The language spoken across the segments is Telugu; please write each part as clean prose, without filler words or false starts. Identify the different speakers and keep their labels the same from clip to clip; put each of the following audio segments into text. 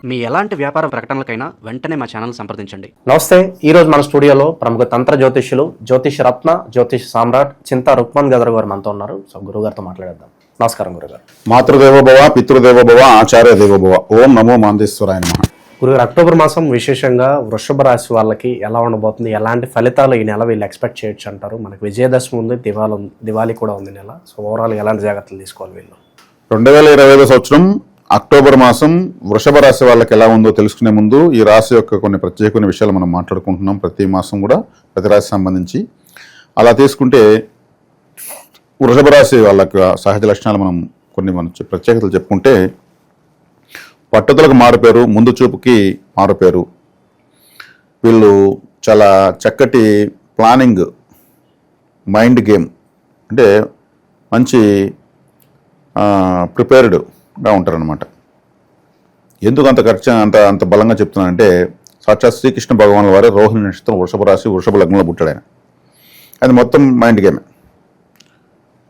Speaker 1: మీ ఎలాంటి వ్యాపార ప్రకటనలకైనా వెంటనే మా ఛానల్ సంప్రదించండి.
Speaker 2: నమస్తే. ఈరోజు మన స్టూడియోలో ప్రముఖ తంత్ర జ్యోతిష్యులు, జ్యోతిష్ రత్న, జ్యోతిష్ సామ్రాట్ చింతా రుక్మన్ గదర్ గారు మనతో ఉన్నారు. సో గురుగారితో మాట్లాడేద్దాం. నమస్కారం గురుగారు.
Speaker 3: మాతృదేవోభవ, పితృదేవోభవ, ఆచార్య దేవోభవ. ఓం నమో మాందేశ్వరాయ నమః.
Speaker 2: గురుగారు, అక్టోబర్ మాసం విశేషంగా వృషభ రాశి వాళ్ళకి ఎలా ఉండబోతుంది, ఎలాంటి ఫలితాలు ఈ నెల వీళ్ళు ఎక్స్పెక్ట్ చేయొచ్చు అంటారు? మనకి విజయదశమి ఉంది, దివాళీ కూడా ఉంది నెల. సో ఓవరాల్ ఎలాంటి జాగ్రత్తలు తీసుకోవాలి వీళ్ళు?
Speaker 3: 2025 సంవత్సరం అక్టోబర్ మాసం వృషభ రాశి వాళ్ళకి ఎలా ఉందో తెలుసుకునే ముందు ఈ రాశి యొక్క కొన్ని ప్రత్యేకమైన విషయాలు మనం మాట్లాడుకుంటున్నాం. ప్రతి మాసం కూడా ప్రతి రాశి సంబంధించి అలా తీసుకుంటే వృషభ రాశి వాళ్ళకి సహజ లక్షణాలు మనం ప్రత్యేకతలు చెప్పుకుంటే, పట్టుదలకు మారుపేరు, ముందు చూపుకి మారుపేరు. వీళ్ళు చాలా చక్కటి ప్లానింగ్, మైండ్ గేమ్, అంటే మంచి ప్రిపేర్డ్గా ఉంటారనమాట. ఎందుకు అంత బలంగా చెప్తున్నానంటే, సాక్షాత్ శ్రీకృష్ణ భగవానుల వారే రోహిణి నక్షత్రం వృషభ రాశి వృషభ లగ్నంలో పుట్టాడు ఆయన. అది మొత్తం మైండ్ గేమే.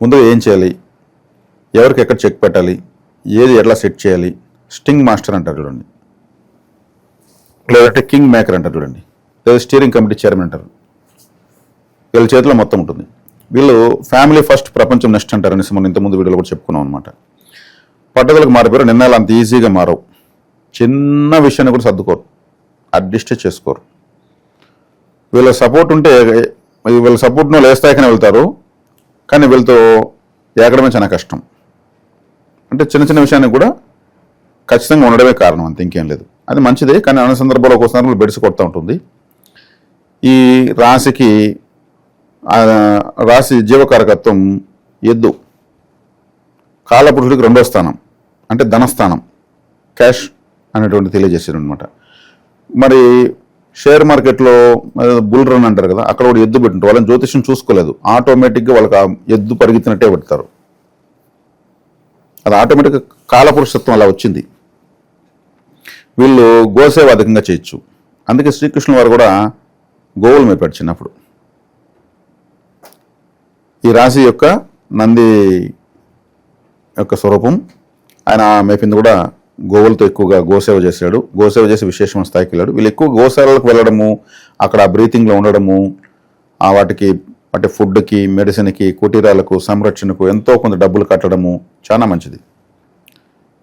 Speaker 3: ముందు ఏం చేయాలి, ఎవరికి ఎక్కడ చెక్ పెట్టాలి, ఏది ఎట్లా సెట్ చేయాలి, స్టింగ్ మాస్టర్ అంటారు చూడండి, లేదంటే కింగ్ మేకర్ అంటారు చూడండి, లేదా స్టీరింగ్ కమిటీ చైర్మన్ అంటారు. వీళ్ళ చేతిలో మొత్తం ఉంటుంది. వీళ్ళు ఫ్యామిలీ ఫస్ట్, ప్రపంచం నెక్స్ట్ అంటారని మనం ఇంతకుముందు వీడియోలో కూడా చెప్పుకున్నాం అనమాట. పట్టుదలకు మారిపోయారు. నిర్ణయాలు అంత ఈజీగా మారవు. చిన్న విషయాన్ని కూడా సర్దుకోరు, అడ్జస్ట్ చేసుకోరు. వీళ్ళ సపోర్ట్ ఉంటే, వీళ్ళ సపోర్ట్ను లేస్తాయికనే వెళ్తారు, కానీ వీళ్ళతో ఏకడమే చాలా కష్టం. అంటే చిన్న చిన్న విషయానికి కూడా ఖచ్చితంగా ఉండడమే కారణం, అంత ఇంకేం లేదు. అది మంచిదే, కానీ అన్ని సందర్భాల్లో ఒక్కోసారి బెడిసి కొడుతూ ఉంటుంది. ఈ రాశికి రాశి జీవకారకత్వం ఎద్దు, కాలపురుషుడికి 2వ స్థానం, అంటే ధనస్థానం, క్యాష్ అనేటువంటి తెలియజేశారు అనమాట. మరి షేర్ మార్కెట్లో బుల్ రన్ అంటారు కదా, అక్కడ కూడా ఎద్దు పెట్టింటారు. వాళ్ళని జ్యోతిష్యం చూసుకోలేదు, ఆటోమేటిక్గా వాళ్ళకి ఆ ఎద్దు పరిగెత్తినట్టే పెడతారు. అది ఆటోమేటిక్గా కాలపురుషత్వం అలా వచ్చింది. వీళ్ళు గోసేవ అధికంగా చేయొచ్చు. అందుకే శ్రీకృష్ణుల వారు కూడా గోవులు మేపాడు చిన్నప్పుడు. ఈ రాశి యొక్క నంది యొక్క స్వరూపం, ఆయన మేపింది కూడా గోవులతో ఎక్కువగా గోసేవ చేశాడు. గోసేవ చేసి విశేషమైన స్థాయికి వెళ్ళాడు. వీళ్ళు ఎక్కువ గోశాలకు వెళ్ళడము, అక్కడ బ్రీతింగ్లో ఉండడము, వాటికి అంటే ఫుడ్కి, మెడిసిన్కి, కుటీరాలకు, సంరక్షణకు ఎంతో కొంత డబ్బులు కట్టడము చాలా మంచిది.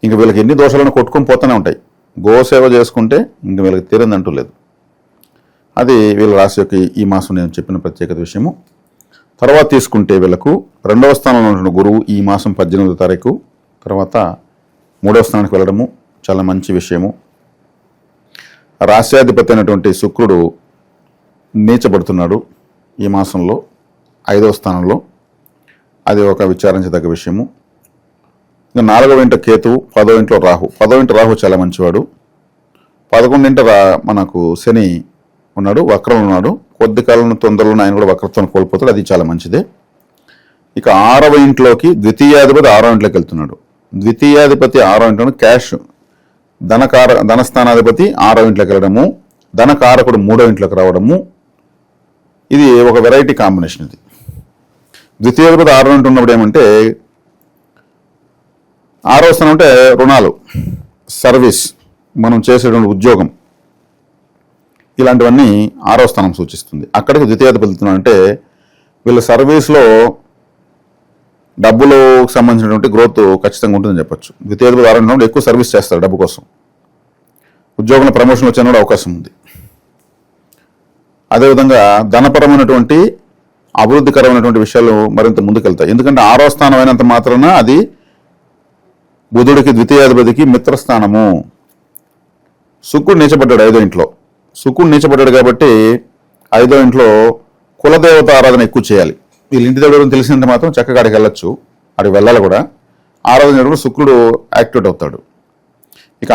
Speaker 3: ఇంక వీళ్ళకి ఎన్ని దోషాలను కొట్టుకొని పోతూనే ఉంటాయి. గోసేవ చేసుకుంటే ఇంక వీళ్ళకి తీరందంటూ లేదు. అది వీళ్ళ రాశి యొక్క ఈ మాసం నేను చెప్పిన ప్రత్యేకత విషయము. తర్వాత తీసుకుంటే వీళ్ళకు 2వ స్థానంలో ఉన్న గురువు ఈ మాసం 18వ తారీఖు తర్వాత 3వ స్థానానికి వెళ్ళడము చాలా మంచి విషయము. రాశ్యాధిపతి అయినటువంటి శుక్రుడు నీచబడుతున్నాడు ఈ మాసంలో 5వ స్థానంలో. అది ఒక విచారించదగ్గ విషయము. ఇంకా 4వ ఇంట కేతువు, 10వ ఇంట్లో రాహు. 10వ ఇంట రాహు చాలా మంచివాడు. 11వ ఇంట మనకు శని ఉన్నాడు, వక్రం ఉన్నాడు. కొద్ది కాలం తొందరలో ఆయన కూడా వక్రత్వం కోల్పోతాడు, అది చాలా మంచిదే. ఇక 6వ ఇంట్లోకి ద్వితీయాధిపతి 6వ ఇంట్లోకి వెళ్తున్నాడు. ద్వితీయాధిపతి 6వ ఇంట్లోని క్యాష్, ధనస్థానాధిపతి 6వ ఇంట్లోకి వెళ్ళడము, ధనకారకుడు 3వ ఇంట్లోకి రావడము, ఇది ఒక వెరైటీ కాంబినేషన్. ఇది ద్వితీయాధిపతి 6వ ఇంట్లో ఉన్నప్పుడు ఏమంటే, 6వ స్థానం అంటే రుణాలు, సర్వీస్, మనం చేసేటువంటి ఉద్యోగం, ఇలాంటివన్నీ 6వ స్థానం సూచిస్తుంది. అక్కడికి ద్వితీయాధిపతి వెళ్తున్నాడంటే వీళ్ళ సర్వీస్లో డబ్బులకు సంబంధించినటువంటి గ్రోత్ ఖచ్చితంగా ఉంటుందని చెప్పచ్చు. ద్వితీయాధిపతి 6వ ఇంట్లో ఎక్కువ సర్వీస్ చేస్తారు డబ్బు కోసం. ఉద్యోగంలో ప్రమోషన్ వచ్చే కూడా అవకాశం ఉంది. అదేవిధంగా ధనపరమైనటువంటి అభివృద్ధికరమైనటువంటి విషయాలు మరింత ముందుకెళ్తాయి. ఎందుకంటే 6వ స్థానం అయినంత మాత్రాన అది బుధుడికి, ద్వితీయాధిపతికి మిత్రస్థానము. శుక్రుడు నీచబడ్డాడు 5వ ఇంట్లో. శుక్రుడు నీచబడ్డాడు కాబట్టి 5వ ఇంట్లో కులదేవత ఆరాధన ఎక్కువ చేయాలి. వీళ్ళ ఇంటి దగ్గర తెలిసినంత మాత్రం చక్కగా అక్కడికి వెళ్ళొచ్చు, అక్కడికి వెళ్ళాలి కూడా. ఆరాధన చేయడం శుక్రుడు యాక్టివేట్ అవుతాడు. ఇక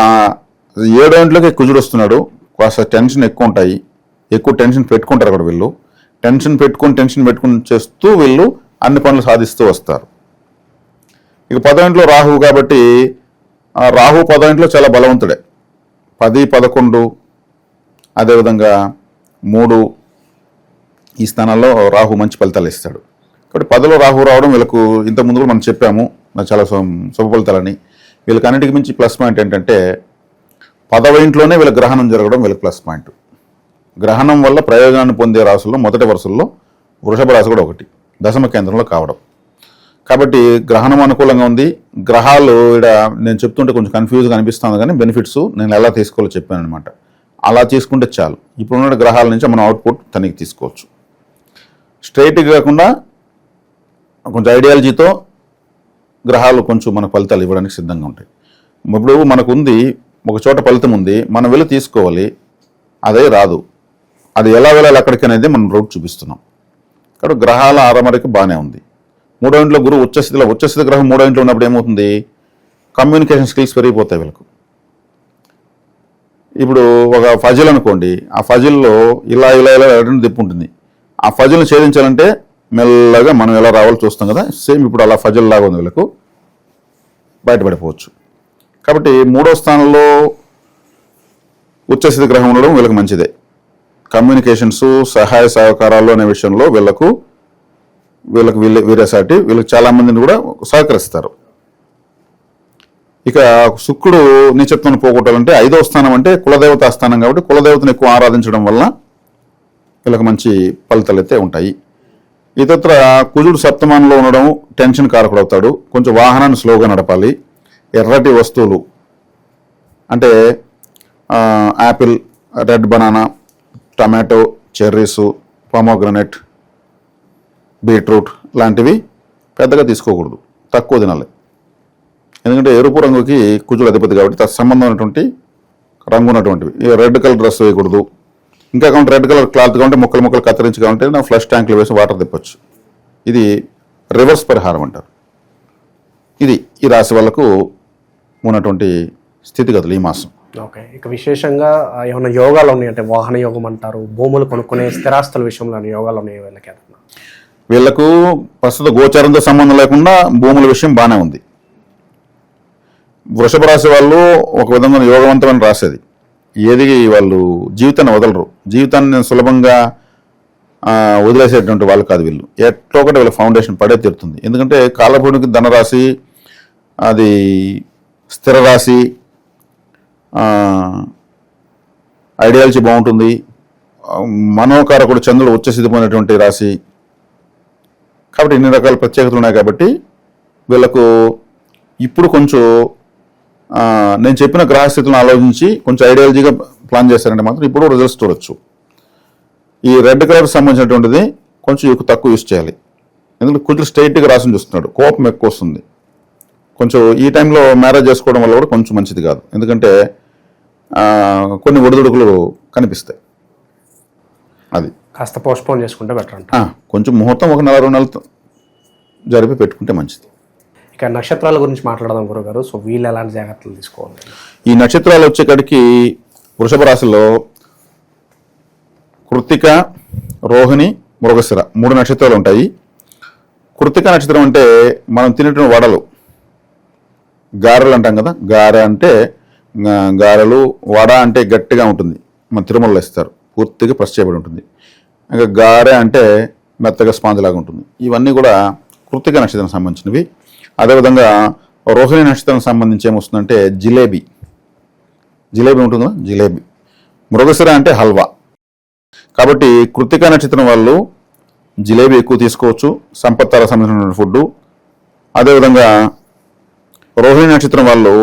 Speaker 3: 7వ ఇంట్లోకి కుజుడు వస్తున్నాడు. కాస్త టెన్షన్ ఎక్కువ ఉంటాయి, ఎక్కువ టెన్షన్ పెట్టుకుంటారు అక్కడ వీళ్ళు. టెన్షన్ పెట్టుకుని చేస్తూ వీళ్ళు అన్ని పనులు సాధిస్తూ వస్తారు. ఇక 10వ ఇంట్లో రాహువు కాబట్టి రాహు 10వ ఇంట్లో చాలా బలవంతుడే. 10, 11, అదేవిధంగా 3 ఈ స్థానాల్లో రాహు మంచి ఫలితాలు ఇస్తాడు. కాబట్టి 10లో రాహు రావడం వీళ్ళకు ఇంతకుముందు కూడా మనం చెప్పాము చాలా శుభ ఫలితాలని. వీళ్ళకి అన్నిటికి మించి ప్లస్ పాయింట్ ఏంటంటే 10వ ఇంట్లోనే వీళ్ళ గ్రహణం జరగడం వీళ్ళ ప్లస్ పాయింట్. గ్రహణం వల్ల ప్రయోజనాన్ని పొందే రాసుల్లో మొదటి వరుసల్లో వృషభ రాశి కూడా ఒకటి, దశమ కేంద్రంలో కావడం. కాబట్టి గ్రహణం అనుకూలంగా ఉంది. గ్రహాలు ఇక్కడ నేను చెప్తుంటే కొంచెం కన్ఫ్యూజ్గా అనిపిస్తుంది, కానీ బెనిఫిట్స్ నేను ఎలా తీసుకోవాలో చెప్పాను అనమాట. అలా తీసుకుంటే చాలు. ఇప్పుడున్న గ్రహాల నుంచి మనం అవుట్పుట్ తనిఖీ తీసుకోవచ్చు. స్ట్రైట్గా కాకుండా కొంచెం ఐడియాలజీతో గ్రహాలు కొంచెం మన ఫలితాలు ఇవ్వడానికి సిద్ధంగా ఉంటాయి. ఇప్పుడు మనకు ఉంది, ఒక చోట ఫలితం ఉంది, మనం వెళ్ళి తీసుకోవాలి, అదే రాదు. అది ఎలా వెళ్ళాలి అక్కడికి అనేది మనం రూట్ చూపిస్తున్నాం. కాబట్టి గ్రహాల ఆరమరిక బాగానే ఉంది. 3వ ఇంట్లో గురువు ఉచ్చస్థితి గ్రహం 3వ ఇంట్లో ఉన్నప్పుడు ఏమవుతుంది, కమ్యూనికేషన్ స్కిల్స్ పెరిగిపోతాయి వీళ్ళకు. ఇప్పుడు ఒక ఫజిల్ అనుకోండి, ఆ ఫజిల్లో ఇలా ఇలా ఇలా రెండు దిప్పు ఉంటుంది. ఆ ఫజిల్ని ఛేదించాలంటే మెల్లగా మనం ఎలా రావాలో చూస్తాం కదా, సేమ్ ఇప్పుడు అలా ఫజిల్ లాగా ఉంది, వీళ్ళకు బయటపడిపోవచ్చు. కాబట్టి 3వ స్థానంలో ఉచ్చస్థితి గ్రహం ఉండడం వీళ్ళకి మంచిదే. కమ్యూనికేషన్స్, సహాయ సహకారాలు అనే విషయంలో వీళ్ళకు వీరేసాటి వీళ్ళకి చాలా మందిని కూడా సహకరిస్తారు. ఇక శుక్రుడు నీచత్వాన్ని పోగొట్టాలంటే 5వ స్థానం అంటే కులదేవతా స్థానం, కాబట్టి కులదేవతను ఎక్కువ ఆరాధించడం వల్ల వీళ్ళకి మంచి ఫలితాలు అయితే ఉంటాయి. ఇతర కుజుడు సప్తమానంలో ఉండడం టెన్షన్ కారకుడు అవుతాడు. కొంచెం వాహనాన్ని స్లోగా నడపాలి. ఎర్రటి వస్తువులు అంటే apple, red banana, tomato, cherries, pomegranate, beetroot లాంటివి పెద్దగా తీసుకోకూడదు, తక్కువ తినాలి. ఎందుకంటే ఎరుపు రంగుకి కుజుడు అధిపతి కాబట్టి తత్సంబంధమైనటువంటి రంగు ఉన్నటువంటివి. రెడ్ కలర్ డ్రెస్ వేయకూడదు. ఇంకా కావాలంటే రెడ్ కలర్ క్లాత్ కావాలంటే ముక్కలు కత్తిరించి కావాలంటే నా ఫ్లష్ ట్యాంకులు వేసి వాటర్ తిప్పచ్చు. ఇది రివర్స్ పరిహారం అంటారు. ఇది ఈ రాశి వాళ్ళకు ఉన్నటువంటి స్థితిగతులు ఈ మాసం.
Speaker 2: ఓకే, ఇక విశేషంగా ఏమైనా యోగాలు ఉన్నాయి అంటే వాహన యోగం అంటారు, భూములు కొనుక్కునే స్థిరాస్తుల విషయంలో యోగాలు ఉన్నాయి వీళ్ళకి?
Speaker 3: వీళ్లకు ప్రస్తుత గోచారంతో సంబంధం లేకుండా భూముల విషయం బాగానే ఉంది. వృషభ రాశి వాళ్ళు ఒక విధంగా యోగవంతమైన రాసేది. ఏది వాళ్ళు జీవితాన్ని వదలరు, జీవితాన్ని సులభంగా వదిలేసేటువంటి వాళ్ళు కాదు వీళ్ళు. ఎట్లో ఒకటి వీళ్ళ ఫౌండేషన్ పడే తీరుతుంది. ఎందుకంటే కాలభూమికి ధనరాశి, అది స్థిర రాశి, ఐడియాలజీ బాగుంటుంది. మనోకారకుడు చంద్రుడు ఉచ్చస్థితిపోయినటువంటి రాశి కాబట్టి ఇన్ని రకాల ప్రత్యేకతలు ఉన్నాయి. కాబట్టి వీళ్ళకు ఇప్పుడు కొంచెం నేను చెప్పిన గ్రహస్థితులను ఆలోచించి కొంచెం ఐడియాలజీగా ప్లాన్ చేశారంటే మాత్రం ఇప్పుడు రిజల్ట్స్ చూడొచ్చు. ఈ రెడ్ కలర్కి సంబంధించినటువంటిది కొంచెం తక్కువ యూస్ చేయాలి. ఎందుకంటే కొంచెం స్ట్రైట్గా రాసి చూస్తున్నాడు, కోపం ఎక్కువ వస్తుంది. కొంచెం ఈ టైంలో మ్యారేజ్ చేసుకోవడం వల్ల కూడా కొంచెం మంచిది కాదు. ఎందుకంటే కొన్ని ఒడిదుడుకులు కనిపిస్తాయి. అది
Speaker 2: కాస్త పోస్ట్పోన్ చేసుకుంటే బెటర్ అంట.
Speaker 3: కొంచెం ముహూర్తం ఒక 4 నెలలు జరిపి పెట్టుకుంటే మంచిది.
Speaker 2: ఇక నక్షత్రాల గురించి మాట్లాడదాం గురుగారు. సో వీళ్ళు ఎలాంటి జాగ్రత్తలు తీసుకోవాలి?
Speaker 3: ఈ నక్షత్రాలు వచ్చేకాడికి వృషభ రాశిలో కృత్తిక, రోహిణి, మృగశిర 3 నక్షత్రాలు ఉంటాయి. కృత్తిక నక్షత్రం అంటే మనం తినేటువంటి వడలు, గారెలు అంటాం కదా. గారె అంటే గారెలు, వడ అంటే గట్టిగా ఉంటుంది, మన తిరుమలలో ఇస్తారు, పూర్తిగా ప్రెస్ చేయబడి ఉంటుంది. ఇంకా గారె అంటే మెత్తగా స్పాంజ్ లాగా ఉంటుంది. ఇవన్నీ కూడా కృత్తిక నక్షత్రానికి సంబంధించినవి. అదేవిధంగా రోహిణి నక్షత్రానికి సంబంధించి ఏమొస్తుందంటే జిలేబీ ఉంటుంది కదా, జిలేబీ. మృగశిర అంటే హల్వా. కాబట్టి కృత్తిక నక్షత్రం వాళ్ళు జిలేబీ ఎక్కువ తీసుకోవచ్చు, సంపత్తాల సంబంధించిన ఫుడ్. అదేవిధంగా రోహిణి నక్షత్రం వాళ్ళు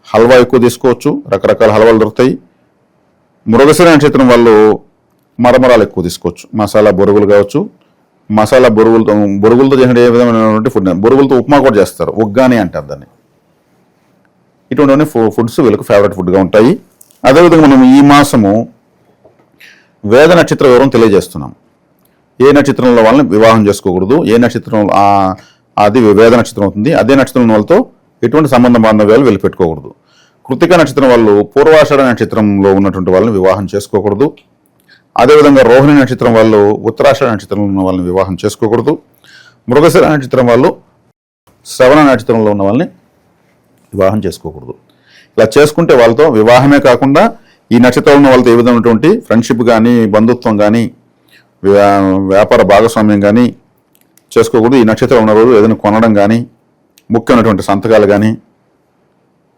Speaker 3: హల్వా ఎక్కువ తీసుకోవచ్చు, రకరకాల హల్వాలు దొరుకుతాయి. మృగశిర నక్షత్రం వాళ్ళు మరమరాలు ఎక్కువ తీసుకోవచ్చు, మసాలా బొరుగులు కావచ్చు. మసాలా బొరుగులతో చేసిన ఏ విధమైనటువంటి ఫుడ్, బొరుగులతో ఉప్మా కూడా చేస్తారు, ఉగ్గాని అంటారు దాన్ని. ఇటువంటి ఫుడ్స్ వీళ్ళకి ఫేవరెట్ ఫుడ్గా ఉంటాయి. అదేవిధంగా మనం ఈ మాసము వేద నక్షత్ర వివరం తెలియజేస్తున్నాం. ఏ నక్షత్రంలో వాళ్ళని వివాహం చేసుకోకూడదు, ఏ నక్షత్రం అది వేద నక్షత్రం అవుతుంది, అదే నక్షత్రం వాళ్ళతో ఎటువంటి సంబంధ బాంధవ్యాలు వీళ్ళు పెట్టుకోకూడదు. కృత్తిక నక్షత్రం వాళ్ళు పూర్వాషాఢ నక్షత్రంలో ఉన్నటువంటి వాళ్ళని వివాహం చేసుకోకూడదు. అదేవిధంగా రోహిణి నక్షత్రం వాళ్ళు ఉత్తరాషాఢ నక్షత్రంలో ఉన్న వాళ్ళని వివాహం చేసుకోకూడదు. మృగశిర నక్షత్రం వాళ్ళు శ్రవణ నక్షత్రంలో ఉన్న వాళ్ళని వివాహం చేసుకోకూడదు. ఇలా చేసుకుంటే వాళ్ళతో వివాహమే కాకుండా ఈ నక్షత్రంలో ఉన్న వాళ్ళతో ఏ విధమైనటువంటి ఫ్రెండ్షిప్ కానీ, బంధుత్వం కానీ, వ్యాపార భాగస్వామ్యం కానీ చేసుకోకూడదు. ఈ నక్షత్రం ఉన్న రోజు ఏదైనా కొనడం కానీ, ముఖ్యమైనటువంటి సంతకాలు కానీ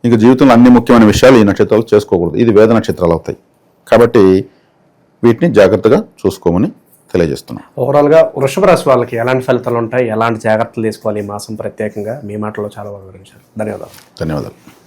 Speaker 3: ఇంకా జీవితంలో అన్ని ముఖ్యమైన విషయాలు ఈ నక్షత్రాలు చేసుకోకూడదు. ఇది వేద నక్షత్రాలు అవుతాయి. కాబట్టి వీటిని జాగ్రత్తగా చూసుకోమని తెలియజేస్తున్నాం.
Speaker 2: ఓవరాల్గా వృషభ రాశి వాళ్ళకి ఎలాంటి ఫలితాలు ఉంటాయి, ఎలాంటి జాగ్రత్తలు తీసుకోవాలి ఈ మాసం ప్రత్యేకంగా మీ మాటలో చాలా బాగా వివరించారు. ధన్యవాదాలు.
Speaker 3: ధన్యవాదాలు.